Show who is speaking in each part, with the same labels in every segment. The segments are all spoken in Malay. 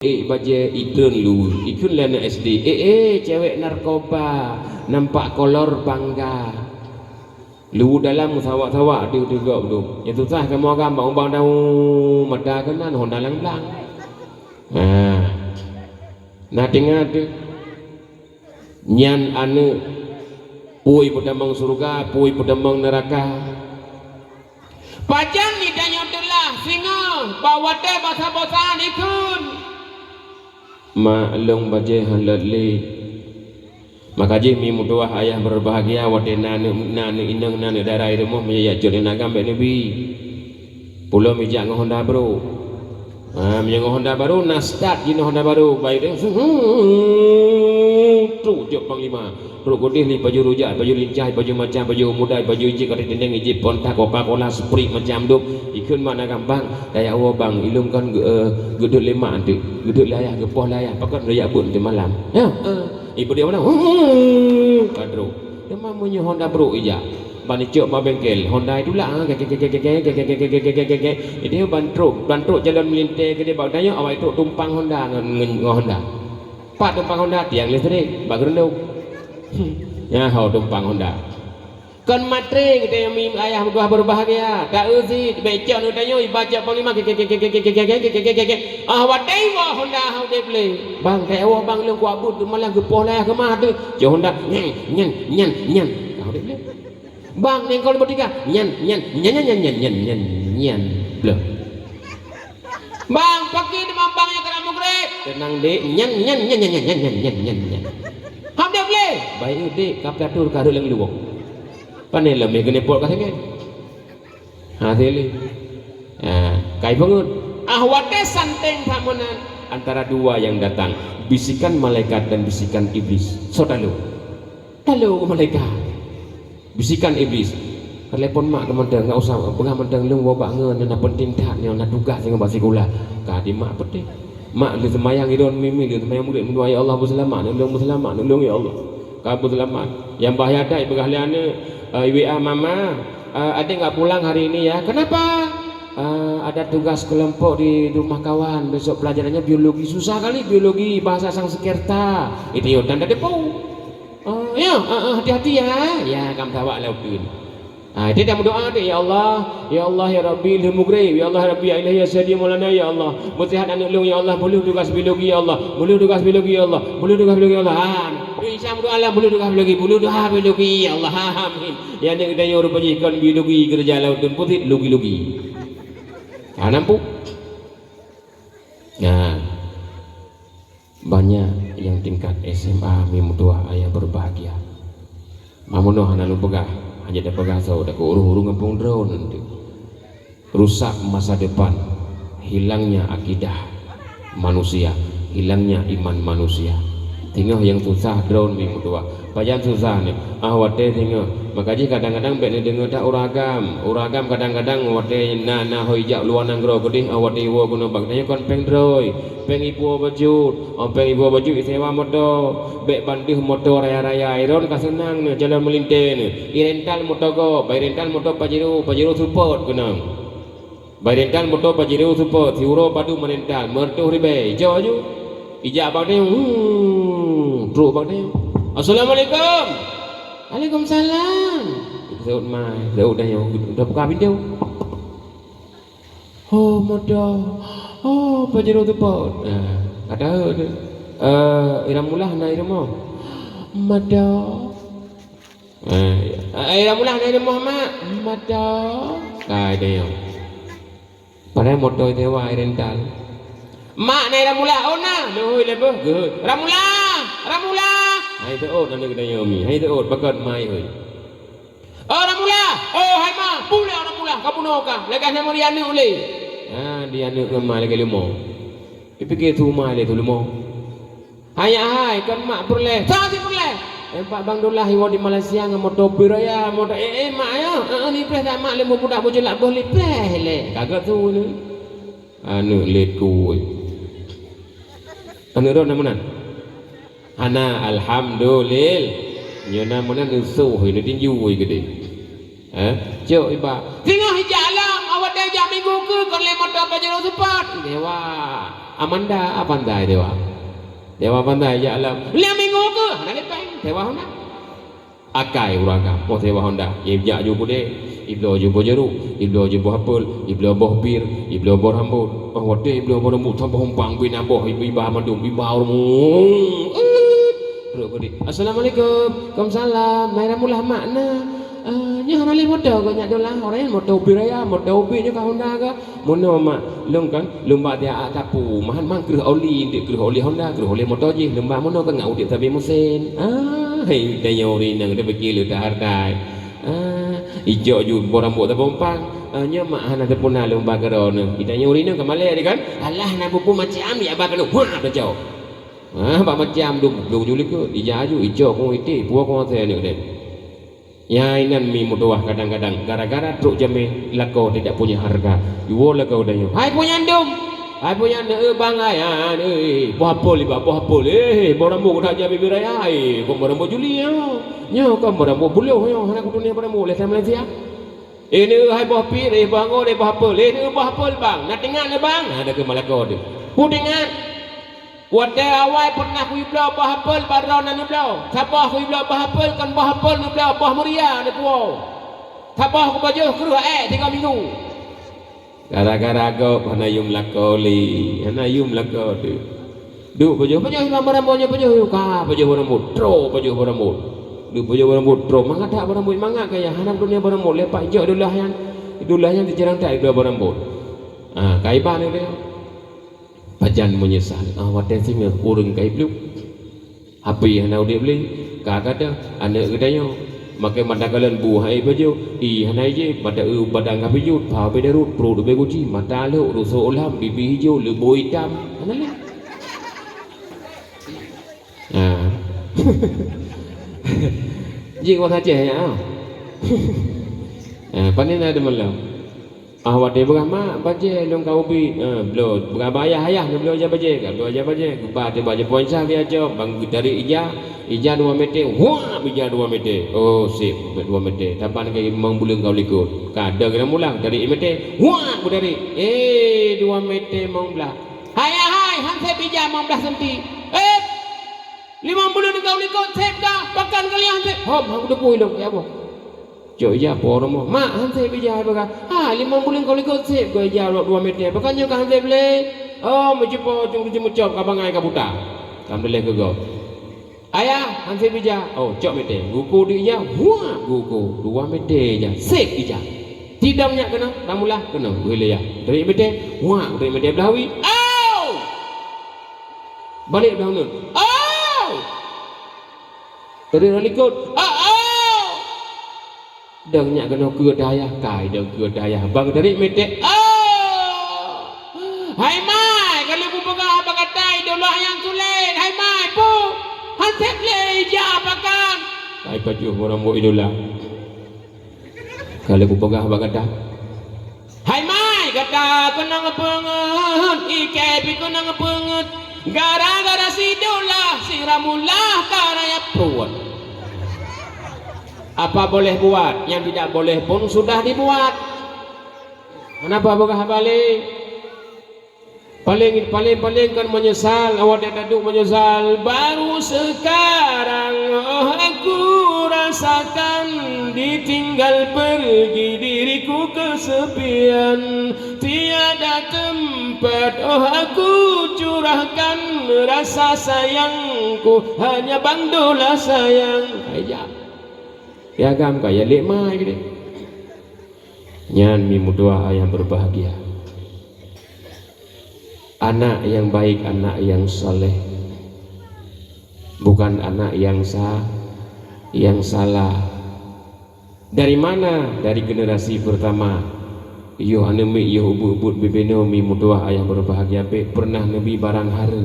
Speaker 1: Baca ikun lana SD cewek narkoba nampak kolor bangga lu dalam sawak-sawak dia juga belum yang susah kamu gambar umbang daun mata kanan honda lang-lang nah dengar tu nyan anu pui pedamang surga pui pedamang neraka pajang ni danyotulah singa bawa teh bahasa-bahasa ikun maklum baca halal li maka je mi mutuah ayah berbahagia wate nanu inang nanu darai rumah menjadi jodoh nagam nabi pulau mijak Honda baru menjadi Honda baru nastat jino Honda baru baik dia tu jok panglima tu kodih li baju rujak baju lincah baju macam baju muda baju iji kata tendeng iji pontak Coca-Cola Sprite macam tu ikun mana gampang daya awak bang ilum kan gedut lima tu gedut layah gepoh layah pakat raya pun di malam ya ibu dia mana kadro dia mamunya Honda bro ija bani cok ma bengkel Honda itulah dia bantu jalan melintas ke dia bawa daya awak itu tumpang Honda dengan Honda pak tumpang Honda tiang listrik bak renduk ya hau tumpang Honda kan matring kita yang mim ayah berbahagia tak uzi becok nu tanyo baca panglima wadai wa Honda hau de play bang kayak awak bang lu kuabut malah gepoh lah ke mah tu jo Honda nyan hau de play bang ning kau bertiga nyan bleh bang pakai di mambangnya kena mugrek tenang dek nyan hau de play baik dek kapatur karo lang luwak panel lemah kena pot katanya hasilnya kai bangun wate santeng pamunan antara dua yang datang bisikan malaikat dan bisikan iblis saudara halo malaikat bisikan iblis telepon mak kemandang enggak usah pengamandang lu wabak ngeun na penting tak nya na tugas dengan basikula kadi mak penting mak li semayang idon mimi li semayang murid mendoa ya Allah berselamat nolong ya Allah kabul selamat yang bahaya dai begahliane WA mama adik nggak pulang hari ini ya kenapa ada tugas kelompok di rumah kawan besok pelajarannya biologi susah kali biologi bahasa Sanskerta itu yo tanda depo ya hati-hati ya kamu tawa laupin dia dah berdoa dia ya Allah ya Rabbi al-Mughrib ya Allah Rabbi ilahi ya Sayyidi Maulana ya Allah musihat anak lu ya Allah boleh tugas biologi ya Allah boleh tugas biologi ya Allah boleh tugas biologi ya Allah insya Allah boleh tugas biologi ya Allah amin ya nek kita nyuruh penyikan biologi kerja laut dan putih logi nampak nah banyak yang tingkat SMA mimutuah ayah berbahagia mamunuh anak lu pegah hanya ada pegasau dah urung-urung ngepung drone nanti rusak masa depan hilangnya akidah manusia hilangnya iman manusia tinggal yang susah drone minggu tua pajan susah nih wate tinggal makanya kadang-kadang bene dengar tak uragam kadang-kadang wate na hojak luar nanggro gede wate wo guna bagnya kon pengdroy peng ibu baju sewa motor bek bandih motor raya iron kasenang nih jalan melintas nih rental motor go bay rental motor pajero support kenang bay rental motor pajero support siuro padu merental mertu ribe jojo ijak bagnya truk bagnya assalamualaikum waalaikumsalam Zaud mai Zaud dah buka video motor pajero support ada iramulah na iramu mada iramulah na iramu mada kai dia pada motor dewa rental mak na iramulah ona loi lebo ge ramula hai tu nanti kita nyomi hai tu bakat mai oi ramula hai ma pula ramula kamu noka lekas nama dia ni ule dia ni kemai lagi limo dipikir tu mai le tu limo hai kan mak perle sati perle Pak Bang Dullah di Malaysia ngam motor piraya motor mak ya ni preh tak mak le budak bojelak boleh preh le kagak tu ni anu let ku anu ro namunan ana alhamdulillah nyona munan nusuh ini tinju gede cok iba tengah jalan awak dah jam minggu ke kon le motor Pajero Sport. Dewa Amanda pandai dewa. Dewa pandai ya alam. Liam minggu ke? Nak lepeng dewa Honda. Akai uragam. Oh dewa Honda. Ibja ju bude. Iblo ju bojeru. Iblo ju boh apel. Iblo boh bir. Iblo boh rambut. Oh wate iblo boh rambut. Tambah humpang bina boh. Iba mandum. Iba orang. Assalamualaikum. Waalaikumsalam. Mai ramulah makna. Nya hana le motor ko nya dolah orang motor biraya motor nya ka Honda ka mono mak lung kan lumba dia tapu mahan mang kreuh oli dik kreuh oli Honda kreuh oli motor je lumba mono ka ngau dik tabe mesin hei dayo ri nang de bagi lu dah dai ijo ju borambok ta pompang nya mak hana de puna lumba karo ne kita nyuri ne ka male di kan alah na bupu macam ya ba ka ha da jauh ba macam du juli ko ijaju ijo ko iti buah ko te ne de. Ya inan mi mudoah kadang-kadang gara-gara truk jame lako tidak punya harga. Iwo lako dayo. Hai punya ndum. Hai punya bang ayan poh liba poh borambo dah jabe biraya ko borambo juli nyo ko borambo bulo yo hana ko dunia borambo le Malaysia. Ini hai poh pi bang o poh apol bang. Nak dengar ne bang. Ada ke malako de. Ku dengar Wada awai pernah ku iblau bahapel baron anu blau. Sabah ku iblau bahapel kan bahapel nu blau bah muria ni puau. Sabah ku baju keruh 3 minggu. Gara-gara go hanayum lakoli, hanayum lakoli. Du baju imam barambonya baju ka baju barambut, tro baju barambut. Du baju barambut tro mangada barambut mangga kaya hanam dunia barambut lepak jo dulah yang dicerang tak iblau barambut. Kaiban ni dia. Pajan menyesal wate singa urang kai bluk hapi hanau dia beli kakada anak gedayo makai madagalan bu hai baju hanai je pada badang hapi jut pa be darut pro be guji mata lu ruso ulam bibi hijau le boy hitam hanale ji ko tha che ya panen ada malam wate berama baje long kau pi blo berabaya ayah ni blo aja baje ba te baje poin sah dia jo bang dari ija 2 meter wah bija 2 meter oh sip 2 meter tapan ke mang bulung kau likut kada kena mulang dari meter wah dari 2 meter mang belah hai han saya bija mang belah senti 50 kau likut sep dah pakan kalian sep hom aku depui long ya boh Jauh ya poromo, mak hantai bija apa? 50 kau likut sip kau ja 2 meter. Bukannya kau hantai beli? Oh, mencuba cuma cop kabangai kabuta. Kamu boleh ke go? Ayah hantai bija. Oh, cop meter. Guku dia, wah guku 2 meter je. Sip bija. Tidak banyak kena, tamulah kena. Boleh ya. Dari meter, wah dari meter belawi. Oh, balik belah nun. Oh, dari likut. Dang nyak kena ke daya kai dang ke daya bang dari metek hai mai kalau ku pegang apa katai dolah yang sulit hai mai pu hansep le ja apakan hai baju orang mau idola kalau ku pegang apa kata hai mai kata kena ngepenget ike pi kena ngepenget gara-gara si dolah si ramulah karaya pruat. Apa boleh buat, yang tidak boleh pun sudah dibuat. Kenapa bukan balik? Paling kan menyesal, awak dah duduk menyesal. Baru sekarang aku rasakan ditinggal pergi diriku kesepian. Tiada tempat aku curahkan rasa sayangku, hanya Bang Dola sayang. Aja. Ya agam kaya lek mai gede. Nyan mi mudoa yang berbahagia. Anak yang baik, anak yang soleh. Bukan anak yang salah. Dari mana? Dari generasi pertama. Yo anemi yo ubud bebeno mi mudoa yang berbahagia be pernah nabi barang haru.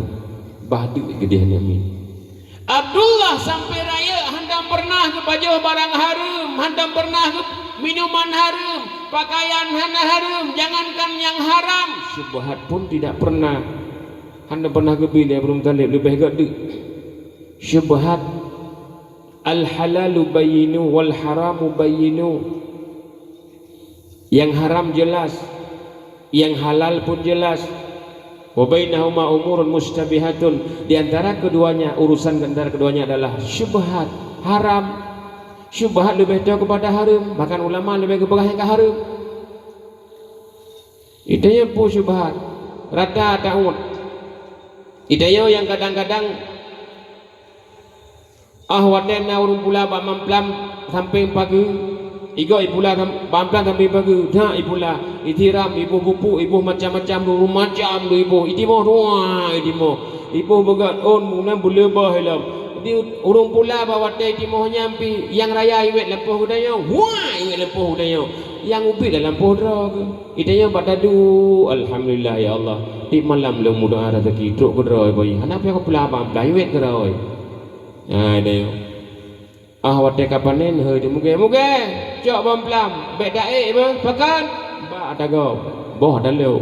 Speaker 1: Badu gede anemi. Abdullah sampai raya handam pernah ke baju barang harum, handam pernah ke minuman harum, pakaian hana harum, jangankan yang haram, syubhat pun tidak pernah. Handam pernah ke bila belum talib lebih gede. Syubhat al halalu bayyinu wal haramu bayyinu. Yang haram jelas, yang halal pun jelas. Wa bainahuma umurun mustabihatun, di antara keduanya, urusan antara keduanya adalah syubhat, haram. Syubhat lebih jauh kepada haram, bahkan ulama lebih kepada haram. Itanya pun syubhat, rata ta'ud. Itanya yang kadang-kadang waten urung pula mamplam sampai pagi. Igo ipula pamplan sampai pagi. Dah ipula itiram ibu bupu ibu macam-macam dulu macam dulu ibu itimo doa ibu begat on muna boleh bahelam di urung pula bawa teh itimo nyampi yang raya iwet lempoh udaya wah iwet lempoh udaya yang ubi dalam podra ke itanya badadu alhamdulillah ya Allah di malam lu muda rezeki truk kedroi boy kenapa aku pula pamplan iwet kedroi dia wate kapanen hơi thì muge chợ bom làm bệ đại mà pakan ba ada go boh ada leo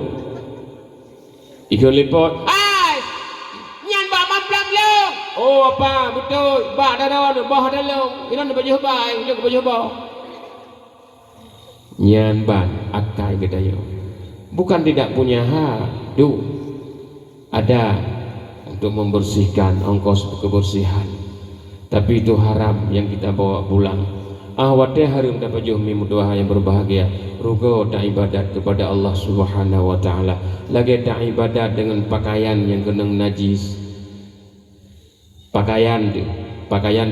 Speaker 1: ikut lipot ai nyan ba bom làm leo oh apa betul ba ada don boh ada leo ini baju bai ini baju boh nyan ban akai gedayo bukan tidak punya hak ada untuk membersihkan ongkos kebersihan. Tapi itu haram yang kita bawa pulang. Wate harum dapat juhmi doa yang berbahagia. Rugo tak ibadat kepada Allah Subhanahu wa taala. Lagi tak ibadat dengan pakaian yang kena najis. Pakaian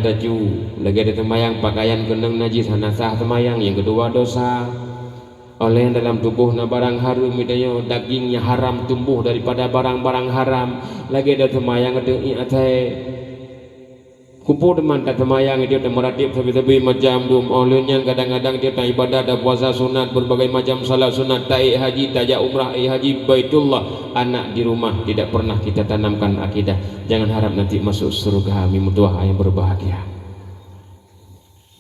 Speaker 1: taju. Lagi ada temayang pakaian kena najis hanasah temayang. Yang kedua dosa. Oleh dalam tubuhna barang harum itu dagingnya haram tumbuh daripada barang-barang haram. Lagi ada temayang ada iatai kumpul teman tak temayang dia tak meratib tapi macam dum olehnya kadang-kadang dia tak ibadah ada puasa sunat berbagai macam salat sunat ta'i haji tajak umrah haji baitullah anak di rumah tidak pernah kita tanamkan akidah jangan harap nanti masuk surga mimutuah yang berbahagia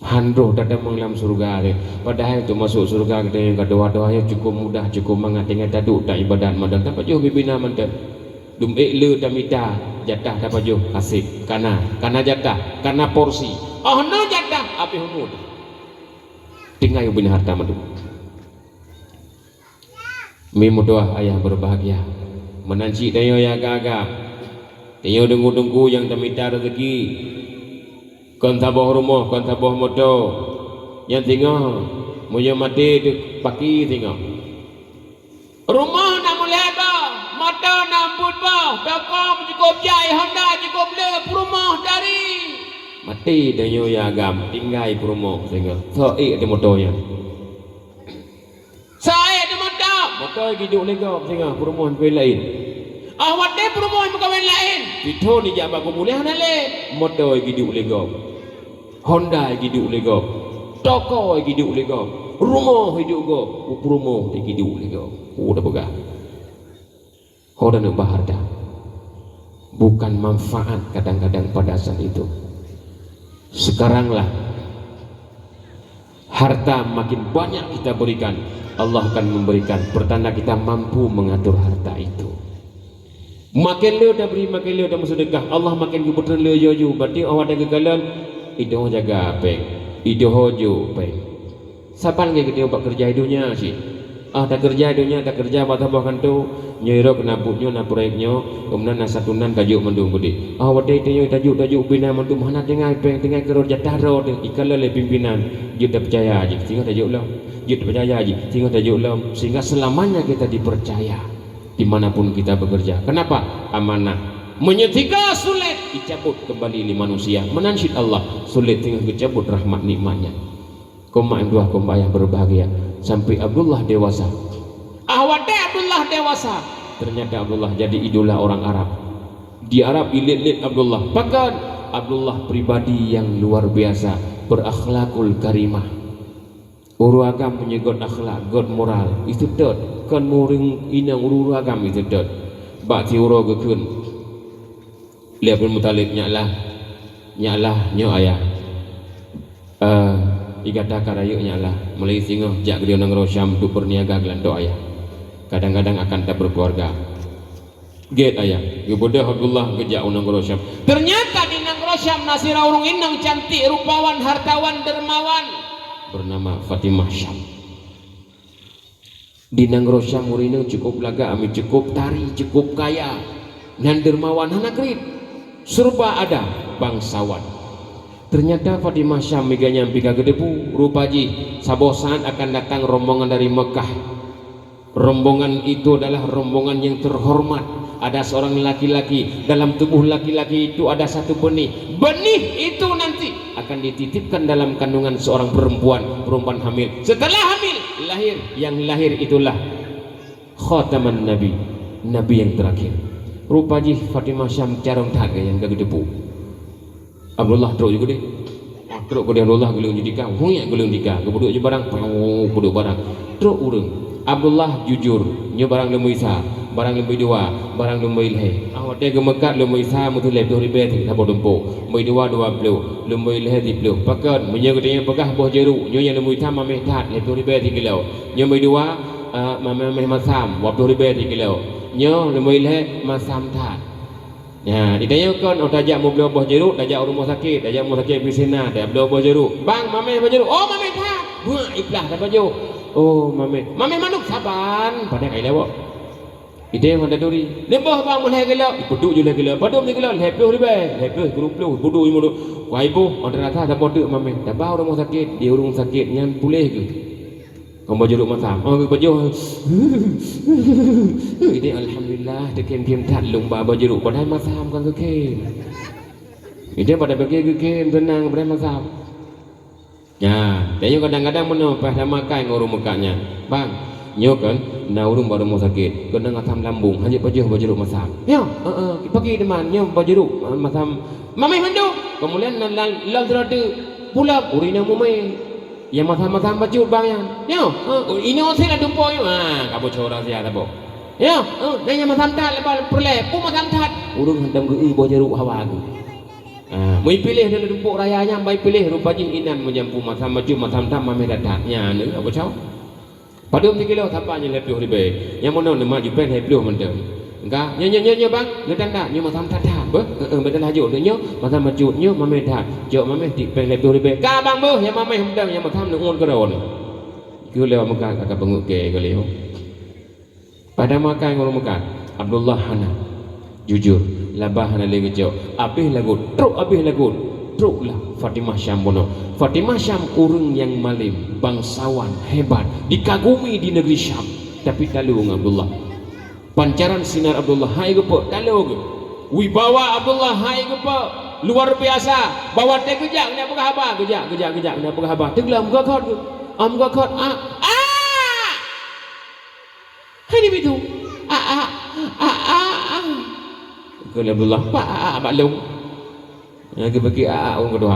Speaker 1: handroh tak ada menglam surga dia. Padahal itu masuk surga kita yang doa-doanya cukup mudah cukup mangat tinggal taduk tak ibadat madan tak jauh bibina mantan dum le damita jatah dapat jauh asik karena jatah karena porsi no jatah api humud tinggal ubin harta madu mimu doa ayah berbahagia menanci dayo ya gagap dayo dengku yang damita rezeki kon taboh rumah kon taboh moto yang tinggal munya mati paki tinggal rumah nak mulai mata nampun bah dakam cukup jai Honda cukup le perumah dari mati danyo ya agam tinggai perumah sehingga saik ada motornya saik ada motor hidup legap sehingga perumah lain wate perumah kawin lain itu ni jamba kumulih nale motor hidup legap Honda hidup legap toko hidup legap rumah hidup legap perumah hidup legap udah begah orang berharga bukan manfaat kadang-kadang pada saat itu sekaranglah harta makin banyak kita berikan Allah akan memberikan pertanda kita mampu mengatur harta itu makin leo dah beri makin leo dah bersedekah Allah makin kebetulan leo jojo berarti awak ada kegagalan itu jaga peng itu hojo peng siapa lagi kita buat kerja hidupnya sih tak kerja dunia tak kerja batah bahkan tu nyerok naputnya naproyeknya kemudian nasatunan tajuk mendung budi wate itu tajuk bina mantu mana tengah kerja jatah ro ikala le pimpinan dia percaya aja sehingga tajuk lam dia percaya aja sehingga tajuk lam sehingga selamanya kita dipercaya dimanapun kita bekerja kenapa amanah menyetika sulit dicabut kembali li manusia menansyid Allah sulit tinggal dicabut rahmat nikmatnya koma yang dua koma yang berbahagia sampai Abdullah dewasa wate Abdullah dewasa ternyata Abdullah jadi idola orang Arab di Arab ilit-ilit Abdullah bahkan Abdullah pribadi yang luar biasa berakhlakul karimah uragam menyegot akhlak god moral itu dot kan muring inang uragam itu dot bakti uragakun lihat pun mutalib nyalah nyo ayah igata karayuknya lah mulai singo jak dia nang rosyam tu berniaga gelando ayah kadang-kadang akan tak berkeluarga get ayah ibudah Abdullah gejak nang rosyam ternyata di nang rosyam nasira urung inang cantik rupawan hartawan dermawan bernama Fatimah Syam Di Nangrosya Murine cukup laga, ami cukup tari, cukup kaya, nan dermawan hanakrit, serba ada bangsawan. Ternyata Fatimah Syam miganya pika gedepu, rupaji saboh saat akan datang rombongan dari Mekah. Rombongan itu adalah rombongan yang terhormat. Ada seorang laki-laki, dalam tubuh laki-laki itu ada satu benih. Benih itu nanti akan dititipkan dalam kandungan seorang perempuan hamil. Setelah hamil lahir, yang lahir itulah khataman nabi, nabi yang terakhir. Rupaji Fatimah Syam carong tak yang gagedepu. Abdullah teruk juga deh. Teruk ke dia Abdullah gelung judika, hunyak gelung judika, kebuduk je barang, kebuduk barang. Teruk urang. Abdullah jujur, nyo barang lemui sa, barang lemui dua, barang lemui leh. Awak dia gemekat lemui sa mutu lebih ribet tak bodumpo. Lemui dua pelu, lemui leh di pelu. Pakat menyo gedenya pegah boh jeruk, nyo yang lemui tam mameh tat lebih ribet 3 kilo. Nyo lemui dua mameh masam, 20 ribet 3 kilo. Nyo lemui leh masam tat. Ya, ditanya kan tajak mau beli buah jeruk, tajak rumah sakit bisina, dah beli buah jeruk. Bang, mameh buah jeruk. Oh, mameh tat. Buah iplah dah baju. Oh, mameh manuk saban pada kai lewak. Ide yang ada duri. Lebah bang mulai gelak, duduk je lagi gelak. Padum ni gelak, lepuh grup duduk je mulu. Wah ibu, orang rasa tak bodoh mameh. Dah bawa rumah sakit, dia urung sakit nyan pulih ke. Kamu jeruk masam. Oh, baju. Ide alhamdulillah dekem tat lumba baju jeruk padahal masam kan kekem. Ide pada bagi kekem tenang pada masam. Ya, tanya kadang-kadang mana pas dah makan ngurung mekaknya. Bang, nyo kan na urung baru mau sakit, kena ngatam lambung, hanya baju jeruk masam. Ya, pergi deman nyo baju jeruk masam. Mamai mandu. Kemudian lan terada pula urina mumai. Yang masam-masam baju bang yang. Ya, ini orang saya dumpo yo. Kamu cora sia tapo. Ya, nanya masam tat lepas perle, pu masam tat. Urung hentam geu baju jeruk hawa tu. Mai pilih dalam dumpuk rayanya, mai pilih rupanya inan menyampu masam maju masam tam mameh datanya ne apa cau. Padum 3 kilo tapanya lebih ribe. Yang mana nama jupen lebih mendem. Enggak, nyo bang, ngetan dak nyo masam tat be. Betul hajo nyo masam maju nyo mameh tat. Jo mameh di pen lebih ribe. Ka bang be yang mameh mendem yang masam ngun keron. Ku lewat Mekah kakak benguk ke leo. Pada makan ngurung Mekah, Abdullah Hana jujur labah hana lagi jauh abih lagu truk lah Fatimah Syam bono. Fatimah Syam urang yang malim, bangsawan hebat, dikagumi di negeri Syam. Tapi talung Abdullah pancaran sinar Abdullah hai gepo talung wibawa Abdullah hai gepo luar biasa. Bawa teh gejak ni apa khabar, gejak ni apa khabar, teglam gakot hai ni bitu Kala Abdullah pak maklum. Yang bagi orang kedua.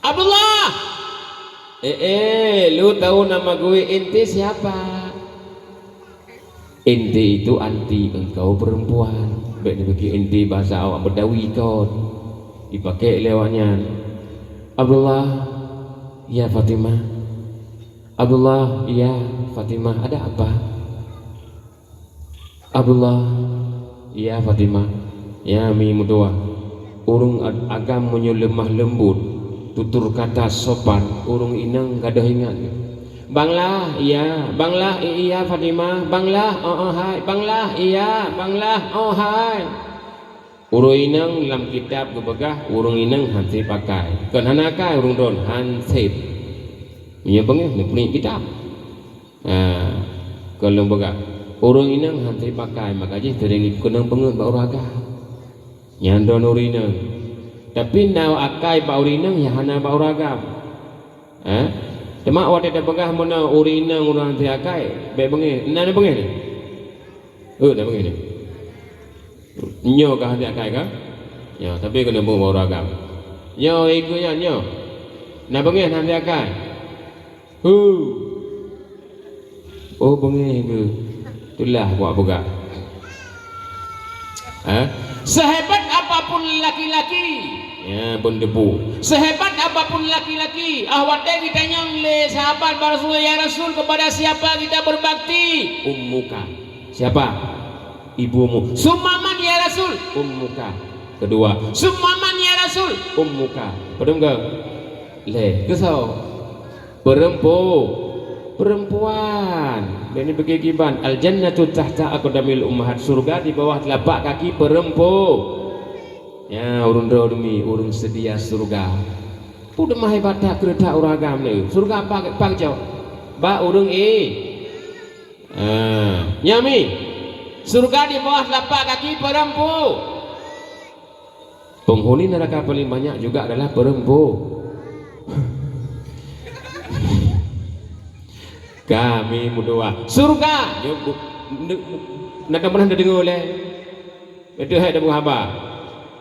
Speaker 1: Abdullah. Lu tahu nama gue ente siapa? Ente itu anti engkau perempuan. Baik bagi ente bahasa awak Betawi kau. Dipakai lewatnya. Abdullah, ya Fatimah. Abdullah, ya Fatimah, ada apa? Abdullah, ya Fatimah, ya mi mudua. Urung agam menyo lemah lembut, tutur kata sopan, urung inang gadah ingat. Banglah, iya, banglah, iya Fatimah, banglah, hai, banglah, iya, banglah, hai. Urung inang dalam kitab kebegah, urung inang hansip pakai. Kan hanakai urung don hansip. Iya bangnya, ni kitab. Kalau begah. Orang inang hantri pakai makanya sering kenang banget bau raga. Nyandon urinang. Tapi naw akai bau urinang ya hana bau raga. Cuma awak tidak pegah mana urinang orang hantri akai. Baik bengi, nana bengi ni. Dah bengi ni. Nyo kah hantri akai kah? Ya, tapi kena bau raga. Nyo ikutnya nyo. Nak bengi hantri akai. Oh bengi ke. Itulah buat buka. Sehebat apapun laki-laki, ya pun debu. Sehebat apapun laki-laki, awak kita nyongle sahabat Rasul ya Rasul kepada siapa kita berbakti? Ummuka. Siapa? Ibumu. Summaman ya Rasul. Ummuka. Kedua. Summaman ya Rasul. Ummuka. Pedung ke? Le, kesau. Perempuan. perempuan. Ini bagi kiban. Al jannatu tahta aqdamil ummahat. Surga di bawah telapak kaki perempuan. Ya, urun demi urun sedia surga. Udah mah hebat tak kereta uragam ni. Surga apa jauh? Ba urung nyami. Surga di bawah telapak kaki perempuan. Penghuni neraka paling banyak juga adalah perempuan. Kami berdua surga. Nak pernah dengar oleh itu ada buhaba.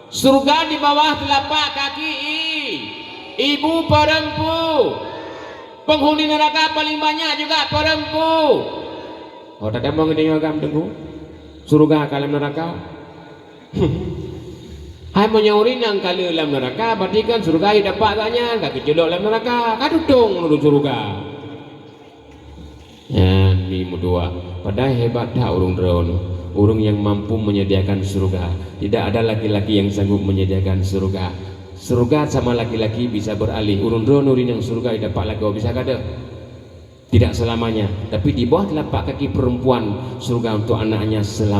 Speaker 1: Surga di bawah telapak kaki ibu perempuan. Penghuni neraka paling banyak juga perempuan. Oh tak mau ngedeng agam tengku. Surga kalam neraka. Hai menyaurin yang kali dalam neraka, berarti kan surga dapat agaknya, tak kecelok dalam neraka, kadudung menuju surga. Ya, ini mudua. Padahal hebat dah urung drone, urung yang mampu menyediakan surga. Tidak ada laki-laki yang sanggup menyediakan surga. Surga sama laki-laki bisa beralih. Urung drone urin yang surga dapat lagi bisa kada. Tidak selamanya, tapi di bawah telapak kaki perempuan surga untuk anaknya selamanya.